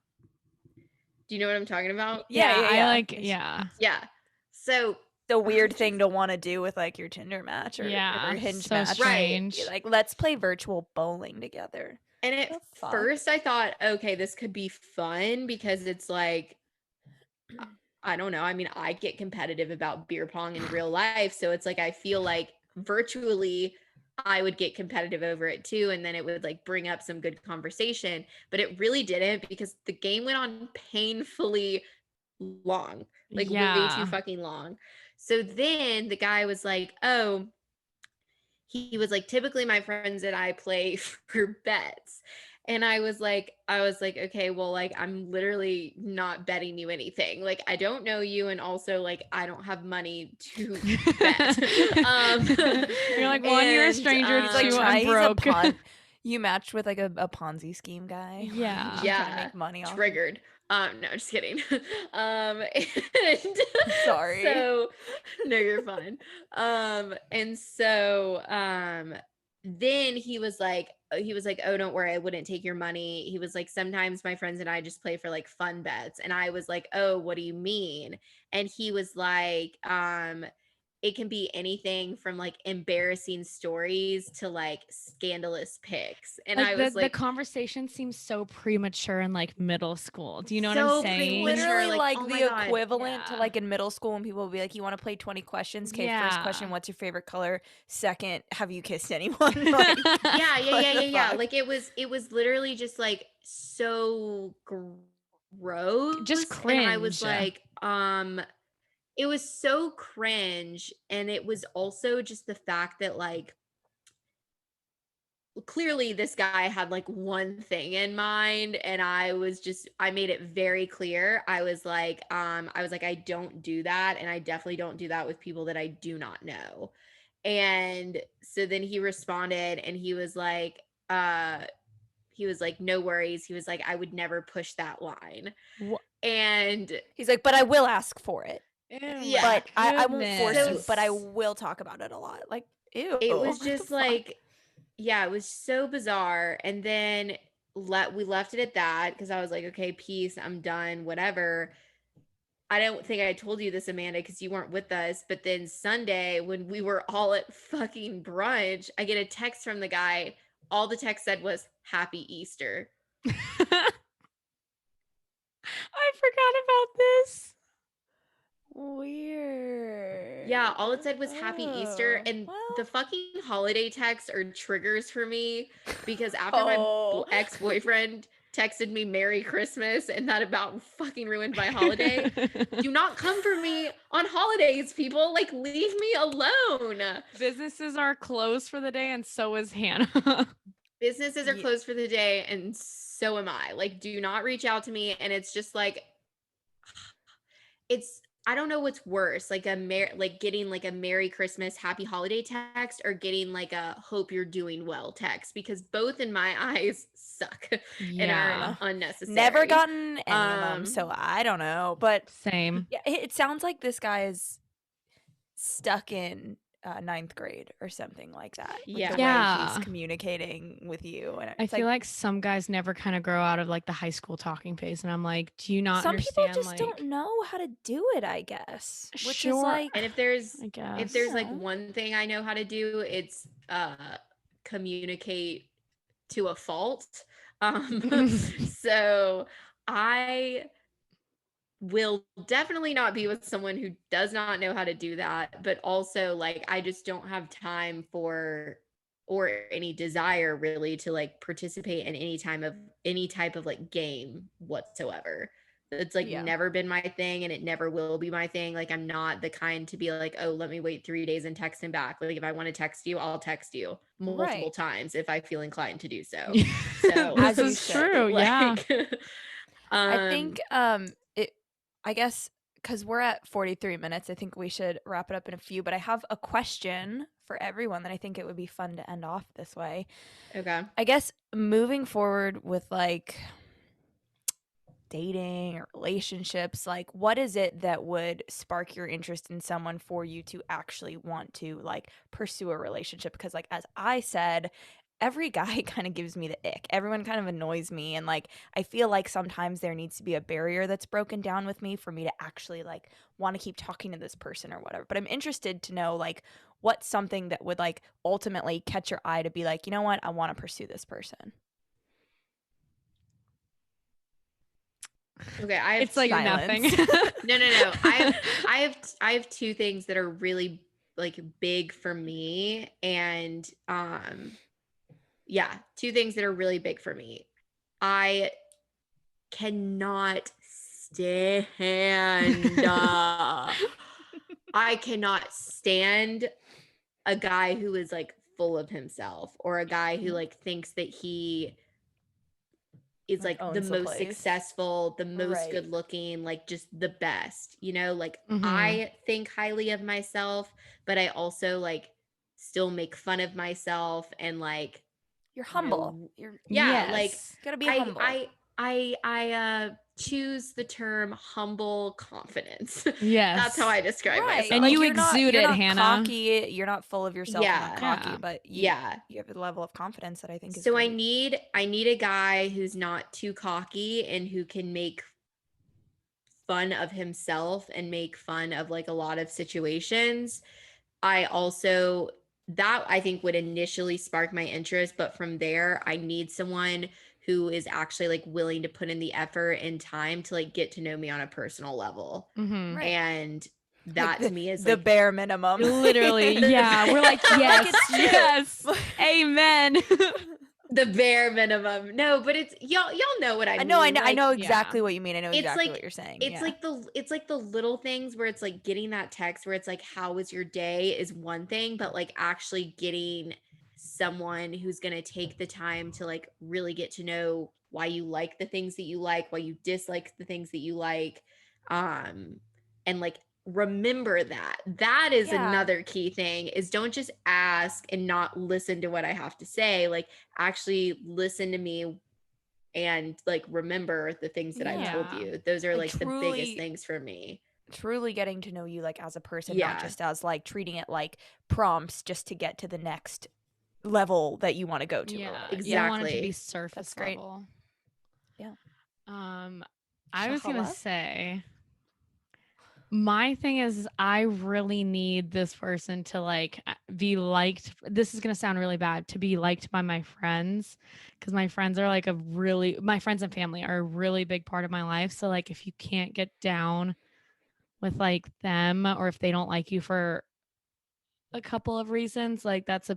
C: Do you know what I'm talking about?
A: Yeah,
B: Yeah,
A: yeah,
B: I
A: yeah.
B: like, yeah.
C: Yeah. So
A: The
C: I
A: weird
C: just,
A: thing to want to do with like your Tinder match or your
B: Yeah,
A: Hinge
B: so
A: match.
C: right.
A: Be
B: strange.
A: like, let's play virtual bowling together.
C: And at
A: The fuck?
C: first I thought, okay, this could be fun because it's like, I don't know. I mean, I get competitive about beer pong in real life. So it's like, I feel like virtually I would get competitive over it too. And then it would like bring up some good conversation. But it really didn't because the game went on painfully long, like way too
B: Yeah.
C: fucking long. So then the guy was like, he was like, typically my friends and I play for bets. And I was like, okay, well, like, I'm literally not betting you anything. Like, I don't know you, and also like I don't have money to bet.
B: You're like, one, you're a stranger.
A: He's like
B: Two, I'm
A: he's a
B: broke.
A: you matched with like a Ponzi scheme guy.
B: Yeah.
A: Trying to
C: yeah,
A: make money off.
C: triggered. No, just kidding. And
A: Sorry.
C: so no, you're fine. And so then he was like, oh, don't worry, I wouldn't take your money. He was like, sometimes my friends and I just play for like fun bets. And I was like, oh, what do you mean? And he was like, it can be anything from like embarrassing stories to like scandalous pics. And
B: Like
C: I was
B: the
C: like,
B: conversation seems so premature in like middle school. Do you know what I'm
C: so
B: saying?
C: premature.
A: Literally
C: like,
A: like
C: oh my
A: the
C: God.
A: equivalent to
B: Yeah.
A: like in middle school when people will be like, you want to play 20 questions? Okay, first question,
B: Yeah.
A: what's your favorite color? Second, have you kissed anyone? Like, what the
C: Yeah.
A: fuck?
C: Like it was literally just like so gross.
B: Just
C: And I was
B: cringe.
C: like, it was so cringe. And it was also just the fact that like clearly this guy had like one thing in mind, and I made it very clear. I was like, I don't do that, and I definitely don't do that with people that I do not know. And so then he responded, and he was like, no worries. He was like, I would never push that line. And
A: He's like, but I will ask for it.
B: Oh
C: yeah,
B: my
A: But I won't force you,
B: goodness.
A: but I will talk about it a lot. Like, ew.
C: it was
A: what the
C: just
A: fuck?
C: like, yeah, it was so bizarre. And then we left it at that because I was like, okay, peace, I'm done, whatever. I don't think I told you this, Amanda, because you weren't with us. But then Sunday, when we were all at fucking brunch, I get a text from the guy. All the text said was Happy Easter.
B: I forgot about this.
A: Weird.
C: Yeah, all it said was Happy Easter.
A: Oh,
C: And
A: well.
C: the fucking holiday texts are triggers for me because after my ex-boyfriend texted me Merry Christmas and that about fucking ruined my holiday. Do not come for me on holidays, people. Like, leave me alone.
B: Businesses are closed for the day, and so is Hannah.
C: Businesses are closed for the day, and so am I. Like, do not reach out to me. And it's just like, I don't know what's worse, like getting like a Merry Christmas, Happy Holiday text, or getting like a Hope you're doing well text, because both in my eyes suck and are unnecessary.
A: Never gotten any of them, so I don't know. But
B: Same.
A: yeah, it sounds like this guy is stuck in ninth grade or something like that. With the way
B: Yeah.
A: he's communicating with you, and
B: I
A: it's
B: feel like some guys never kind of grow out of like the high school talking phase, and I'm like, do you not
A: some people
B: understand?
A: just
B: like,
A: don't know how to do it, I guess. Which is
B: Sure.
A: like,
C: And if there's
B: I guess.
C: like one thing I know how to do, it's communicate to a fault. So I will definitely not be with someone who does not know how to do that, but also like I just don't have time for or any desire really to like participate in any type of like game whatsoever. It's like
A: Yeah.
C: never been my thing, and it never will be my thing. Like, I'm not the kind to be like, oh, let me wait 3 days and text him back. Like, if I want to text you, I'll text you multiple times if I feel inclined to do so. So
B: This
A: As you
B: is
A: should.
B: true. Yeah.
A: I think I guess because we're at 43 minutes, I think we should wrap it up in a few. But I have a question for everyone that I think it would be fun to end off this way.
C: Okay.
A: I guess moving forward with like dating or relationships, like what is it that would spark your interest in someone for you to actually want to like pursue a relationship? Because like as I said, every guy kind of gives me the ick. Everyone kind of annoys me, and like I feel like sometimes there needs to be a barrier that's broken down with me for me to actually like want to keep talking to this person or whatever. But I'm interested to know like what's something that would like ultimately catch your eye to be like, you know what, I want to pursue this person.
C: Okay, I have
B: It's like nothing.
C: No. I have two things that are really like big for me, and yeah, two things that are really big for me. I cannot stand I cannot stand a guy who is like full of himself, or a guy who like thinks that he is
A: Like,
C: like the
A: owns the
C: most
A: place.
C: successful, the most
A: Right.
C: good looking, like just the best, you know, like
B: Mhm.
C: I think highly of myself, but I also like still make fun of myself and like,
A: You're
C: you
A: humble.
C: know,
A: You're
C: yeah, like
B: Yes.
A: gotta be
C: I
A: humble.
C: I choose the term humble confidence.
B: Yes.
C: That's how I describe
A: Right.
C: myself.
B: And
A: Like,
B: you
A: you're not
B: exude
A: you're
B: it,
A: not
B: Hannah.
A: cocky. You're not full of yourself. You're not
C: Yeah.
A: cocky,
B: Yeah.
A: but you
C: Yeah.
A: have a level of confidence that I think is
C: So
A: great.
C: I need a guy who's not too cocky and who can make fun of himself and make fun of like a lot of situations. I also that I think would initially spark my interest, but from there I need someone who is actually like willing to put in the effort and time to like get to know me on a personal level.
B: Mhm.
A: Right.
C: And
A: Like
C: that to me is
A: the
C: like
A: bare minimum.
B: Literally, yeah. We're like,
A: Like,
B: yes,
A: it's true.
B: yes, amen.
C: the bare minimum. No, but it's y'all know what I
A: I
C: mean.
A: know, I
C: Like,
A: know
B: Yeah.
A: exactly what you mean. I know
C: it's
A: exactly
C: like
A: what you're saying.
C: it's
A: Yeah.
C: like the little things where it's like getting that text where it's like how was your day is one thing, but like actually getting someone who's going to take the time to like really get to know why you like the things that you like, why you dislike the things that you like, and like remember that is
A: Yeah.
C: another key thing is don't just ask and not listen to what I have to say, like actually listen to me and like remember the things that I've told
B: Yeah.
C: you. Those are
A: Like,
C: like the biggest
A: truly
C: things for me.
A: truly getting to know you like as a person, not
C: Yeah.
A: just as like treating it like prompts just to get to the next level that you want to go to or
B: Yeah.
A: whatever.
B: You don't want it to be
C: Exactly.
B: surface
A: That's great.
B: level.
A: Yeah.
B: I was gonna
A: Shayla?
B: say my thing is I really need this person to like be liked. This is gonna sound really bad, to be liked by my friends, because my friends are like my friends and family are a really big part of my life. So like if you can't get down with like them, or if they don't like you for a couple of reasons, like that's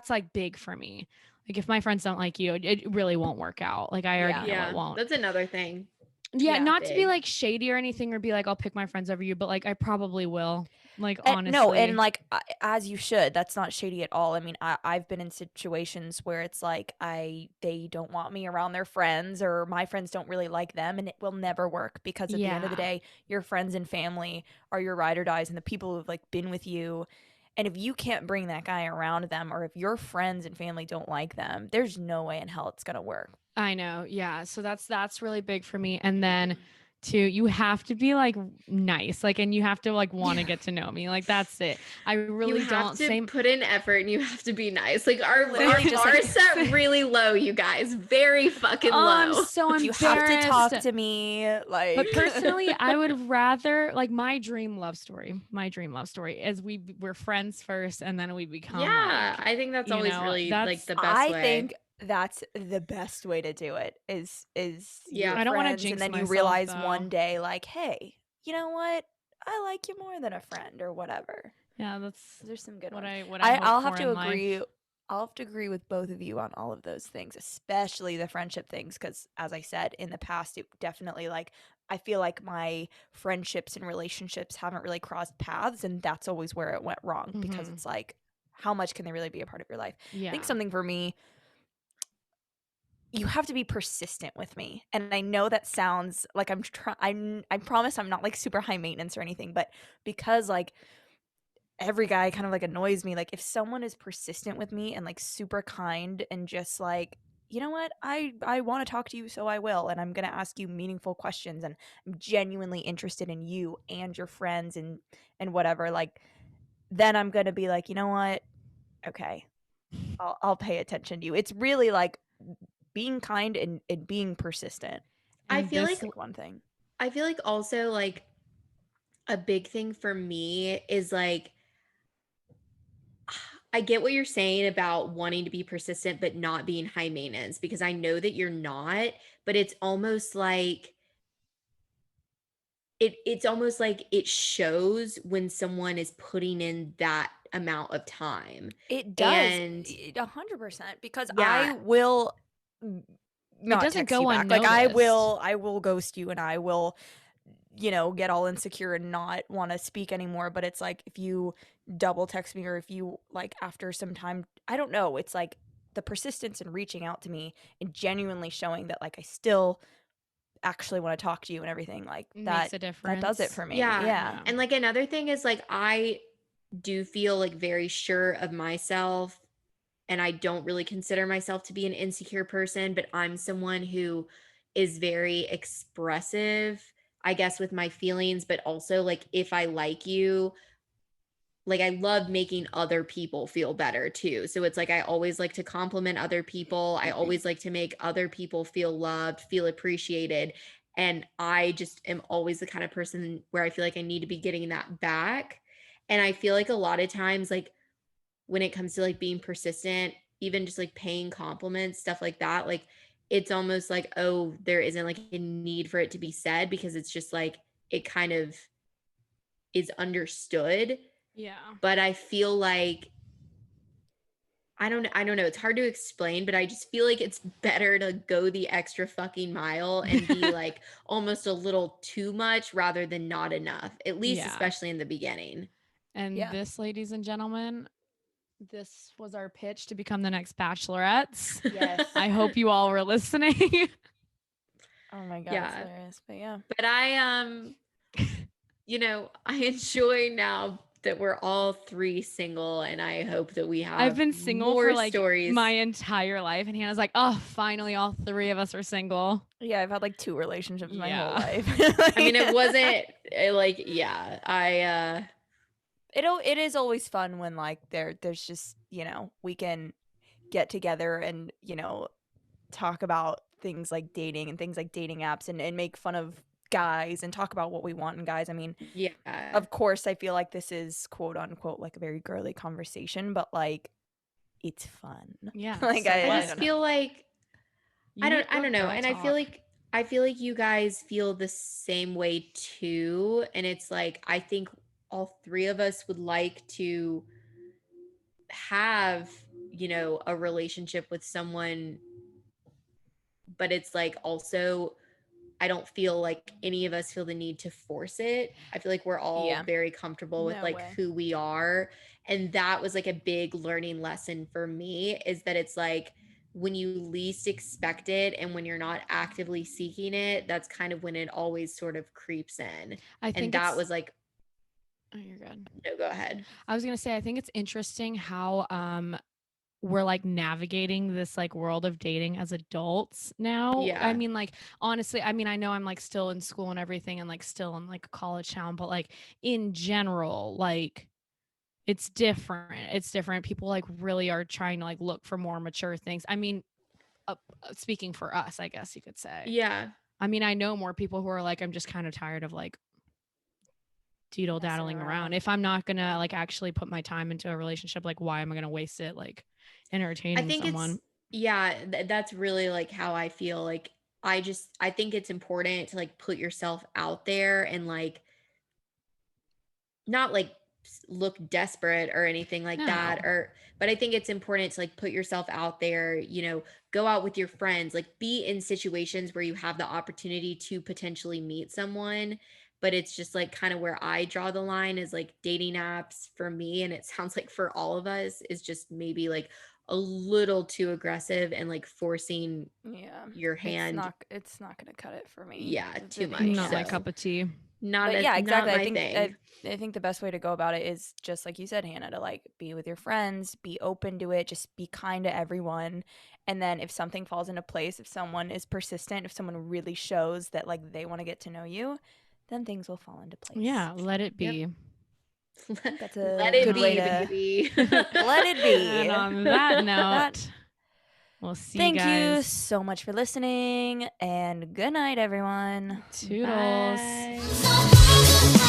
B: like big for me. Like if my friends don't like you, it really won't work out. Like I already
A: Yeah.
B: know it
C: Yeah.
B: won't.
C: That's another thing.
B: Yeah,
A: Yeah.
B: not to be
C: Big.
B: like shady or anything, or be like I'll pick my friends over you, but like I probably will. Like
A: No,
B: honestly.
A: and like as you should. That's not shady at all. I mean, I've been in situations where it's like they don't want me around their friends, or my friends don't really like them, and it will never work because at the end of the
B: Yeah.
A: day, your friends and family are your ride or dies and the people who've like been with you. And if you can't bring that guy around them, or if your friends and family don't like them, there's no way in hell it's gonna work.
B: I know. Yeah. So that's really big for me. And then two, you have to be like nice. Like, and you have to like want to get to know me. Like that's it. I really
C: You have
B: don't
C: to
B: say
C: put in effort and you have to be nice. Like our
A: Literally just,
C: bar
A: like,
C: is set really low, you guys. Very fucking
B: I'm
C: low.
B: so
A: you
B: embarrassed.
A: have to talk to me, like.
B: But personally, I would rather like my dream love story. My dream love story is we're friends first, and then we become
C: Yeah,
B: like,
C: I think that's
B: you
C: always
B: know,
C: really like
B: that's
C: the best
A: I
C: way.
A: think that's the best way to do it is
C: Yeah.
A: you're
B: I don't wanna
A: friends,
B: jinx
A: and then you
B: myself,
A: realize
B: though.
A: one day like, hey, you know what, I like you more than a friend or whatever.
B: Yeah, that's
A: There's some good
B: what
A: ones.
B: I hope
A: I'll
B: for
A: have to
B: in
A: agree.
B: life.
A: I'll have to agree with both of you on all of those things, especially the friendship things, because as I said in the past, it definitely like I feel like my friendships and relationships haven't really crossed paths, and that's always where it went wrong because
B: Mhm.
A: it's like, how much can they really be a part of your life?
B: Yeah.
A: I think something for me, you have to be persistent with me. And I know that sounds like I promise I'm not like super high maintenance or anything, but because like every guy kind of like annoys me, like if someone is persistent with me and like super kind and just like, you know what, I want to talk to you, so I will, and I'm going to ask you meaningful questions, and I'm genuinely interested in you and your friends and whatever, like then I'm going to be like, you know what, okay, I'll pay attention to you. It's really like being kind and being persistent.
C: I
B: And
C: feel
B: this
C: like
A: One thing.
C: I feel like also like a big thing for me is like I get what you're saying about wanting to be persistent but not being high maintenance because I know that you're not, but it's almost like it's almost like it shows when someone is putting in that amount of time.
A: It does,
C: And
A: 100%, because I
C: yeah,
A: will
B: it
A: not
B: doesn't
A: text you
B: go
A: back. Like
B: unnoticed.
A: I will ghost you, and I will, you know, get all insecure and not want to speak anymore. But it's like if you double text me, or if you like after some time, I don't know. It's like the persistence in reaching out to me and genuinely showing that like I still actually want to talk to you and everything, like
B: Makes a
A: that does it
B: difference.
A: for me.
C: Yeah.
A: Yeah.
C: And like another thing is like I do feel like very sure of myself, and I don't really consider myself to be an insecure person, but I'm someone who is very expressive, I guess, with my feelings, but also like if I like you, like I love making other people feel better too. So it's like I always like to compliment other people. I always like to make other people feel loved, feel appreciated. And I just am always the kind of person where I feel like I need to be getting that back. And I feel like a lot of times, like when it comes to like being persistent, even just like paying compliments, stuff like that, like it's almost like, oh, there isn't like a need for it to be said because it's just like it kind of is understood.
B: Yeah.
C: But I feel like I don't know. It's hard to explain, but I just feel like it's better to go the extra fucking mile and be like almost a little too much rather than not enough. At least
B: Yeah.
C: especially in the beginning.
B: And
A: Yeah.
B: this, ladies and gentlemen, this was our pitch to become the next bachelorettes.
A: Yes.
B: I hope you all were listening.
A: Oh my god,
C: Yeah.
A: it's hilarious. But yeah.
C: But I you know, I enjoy now that we're all three single, and I hope that we have
B: I've been single
C: more
B: for like
C: stories.
B: my entire life, and Hannah's like, "Oh, finally, all three of us are single."
A: Yeah, I've had like 2 relationships my whole
B: Yeah.
A: life.
C: I mean, it wasn't like, yeah,
A: it is always fun when like there's just, you know, we can get together and, you know, talk about things like dating and things like dating apps and make fun of guys and talk about what we want in guys. I mean,
C: yeah.
A: of course, I feel like this is quote unquote like a very girly conversation, but like it's fun.
B: Yeah.
A: Like
B: so
C: I
A: I
C: just
A: don't
C: feel like
B: You
C: I
B: need
C: don't
B: more
C: know.
B: girl
C: And I feel
B: talk.
C: like you guys feel the same way too. And it's like I think all three of us would like to have, you know, a relationship with someone, but it's like also I don't feel like any of us feel the need to force it. I feel like we're all
A: Yeah.
C: very comfortable with
A: No
C: like
A: way.
C: who we are. And that was like a big learning lesson for me, is that it's like when you least expect it and when you're not actively seeking it, that's kind of when it always sort of creeps in.
B: I think
C: And that
B: it's-
C: was like,
B: Oh, you're good.
C: no, go ahead.
B: I was gonna say, I think it's interesting how we're like navigating this like world of dating as adults now.
C: Yeah.
B: I mean, like honestly, I mean, I know I'm like still in school and everything and like still in like a college town, but like in general, like it's different. It's different. People like really are trying to like look for more mature things. I mean, speaking for us, I guess you could say.
C: Yeah.
B: I mean, I know more people who are like, I'm just kind of tired of like deedle daddling around. If I'm not gonna like actually put my time into a relationship, like why am I gonna waste it like entertaining
C: I think
B: someone?
C: it's yeah, that's really like how I feel. Like I think it's important to like put yourself out there and like not like look desperate or anything like that,
B: No.
C: or but I think it's important to like put yourself out there, you know, go out with your friends, like be in situations where you have the opportunity to potentially meet someone. But it's just like kind of where I draw the line is like dating apps for me, and it sounds like for all of us is just maybe like a little too aggressive and like forcing
A: Yeah.
C: your hand.
A: It's not gonna cut it for me.
C: Yeah,
A: It
C: too
A: really
C: much.
A: ain't.
B: Not my
C: So
B: cup of tea.
C: not
A: But
C: a,
A: yeah,
C: not
A: exactly.
C: my thing.
A: I think the best way to go about it is just like you said, Hannah, to like be with your friends, be open to it, just be kind to everyone. And then if something falls into place, if someone is persistent, if someone really shows that like they want to get to know you, then things will fall into place.
B: Yeah, let it be.
A: That's a
C: Let it
A: good
C: be,
A: way to
C: baby.
A: let it be.
B: And on that note, we'll see
A: Thank
B: you
A: you
B: guys.
A: so much for listening, and good night, everyone.
B: Toodles.
C: Bye.
D: So